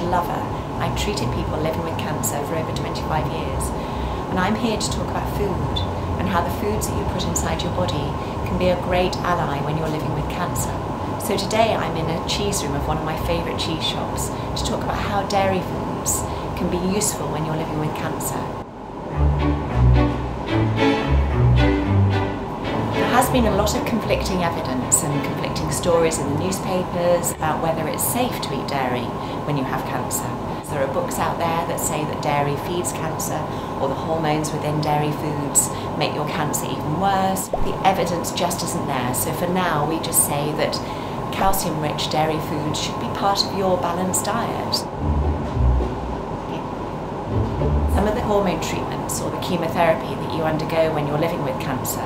lover. I've treated people living with cancer for over 25 years, and I'm here to talk about food and how the foods that you put inside your body can be a great ally when you're living with cancer. So today I'm in a cheese room of one of my favourite cheese shops to talk about how dairy foods can be useful when you're living with cancer. There has been a lot of conflicting evidence and conflicting stories in the newspapers about whether it's safe to eat dairy when you have cancer. There are books out there that say that dairy feeds cancer, or the hormones within dairy foods make your cancer even worse. The evidence just isn't there, so for now we just say that calcium-rich dairy foods should be part of your balanced diet. Some of the hormone treatments or the chemotherapy that you undergo when you're living with cancer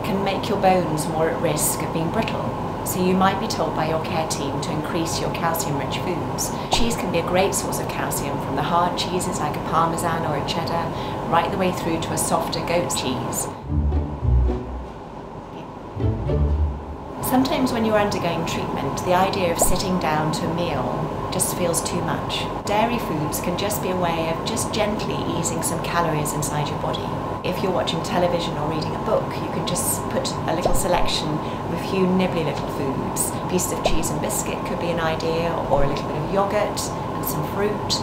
can make your bones more at risk of being brittle. So you might be told by your care team to increase your calcium-rich foods. Cheese can be a great source of calcium, from the hard cheeses like a parmesan or a cheddar, right the way through to a softer goat cheese. Sometimes when you're undergoing treatment, the idea of sitting down to a meal just feels too much. Dairy foods can just be a way of just gently easing some calories inside your body. If you're watching television or reading a book, you can just put a little selection of a few nibbly little foods. A piece of cheese and biscuit could be an idea, or a little bit of yogurt and some fruit.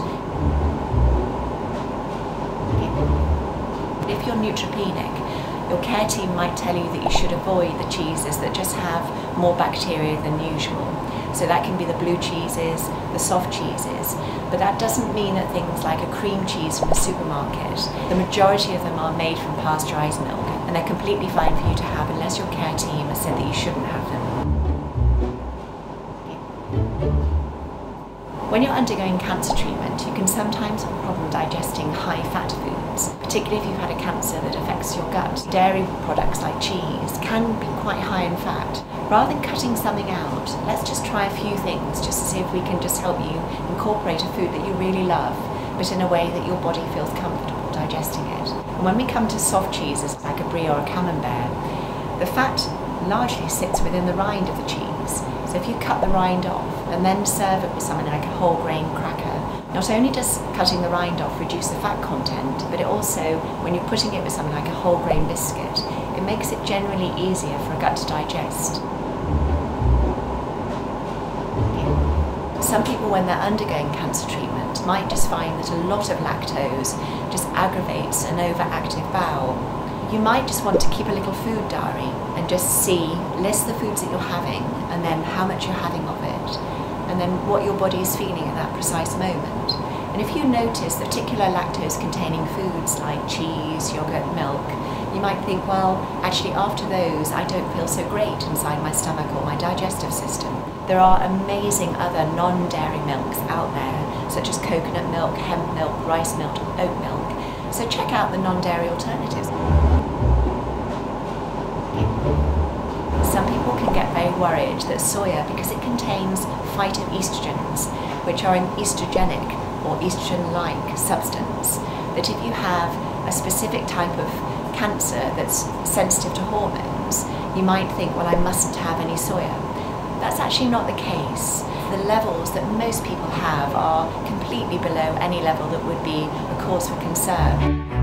If you're neutropenic, your care team might tell you that you should avoid the cheeses that just have more bacteria than usual. So that can be the blue cheeses, the soft cheeses, but that doesn't mean that things like a cream cheese from the supermarket, the majority of them are made from pasteurised milk, and they're completely fine for you to have unless your care team has said that you shouldn't have them. When you're undergoing cancer treatment, you can sometimes have a problem digesting high-fat foods, particularly if you've had a cancer that affects your gut. Dairy products like cheese can be quite high in fat. Rather than cutting something out, let's just try a few things just to see if we can just help you incorporate a food that you really love, but in a way that your body feels comfortable digesting it. And when we come to soft cheeses like a brie or a camembert, the fat largely sits within the rind of the cheese. So if you cut the rind off and then serve it with something like a whole grain cracker, not only does cutting the rind off reduce the fat content, but it also, when you're putting it with something like a whole grain biscuit, it makes it generally easier for a gut to digest. Some people, when they're undergoing cancer treatment, might just find that a lot of lactose just aggravates an overactive bowel. You might just want to keep a little food diary and just list the foods that you're having, and then how much you're having of it, and then what your body is feeling at that precise moment. And if you notice the particular lactose-containing foods like cheese, yogurt, milk, you might think, well, actually after those I don't feel so great inside my stomach or my digestive system. There are amazing other non-dairy milks out there, such as coconut milk, hemp milk, rice milk, oat milk. So check out the non-dairy alternatives. Some people can get very worried that soya, because it contains phytoestrogens, which are an estrogenic or estrogen-like substance, that if you have a specific type of cancer that's sensitive to hormones, you might think, well, I mustn't have any soya. That's actually not the case. The levels that most people have are completely below any level that would be a cause for concern.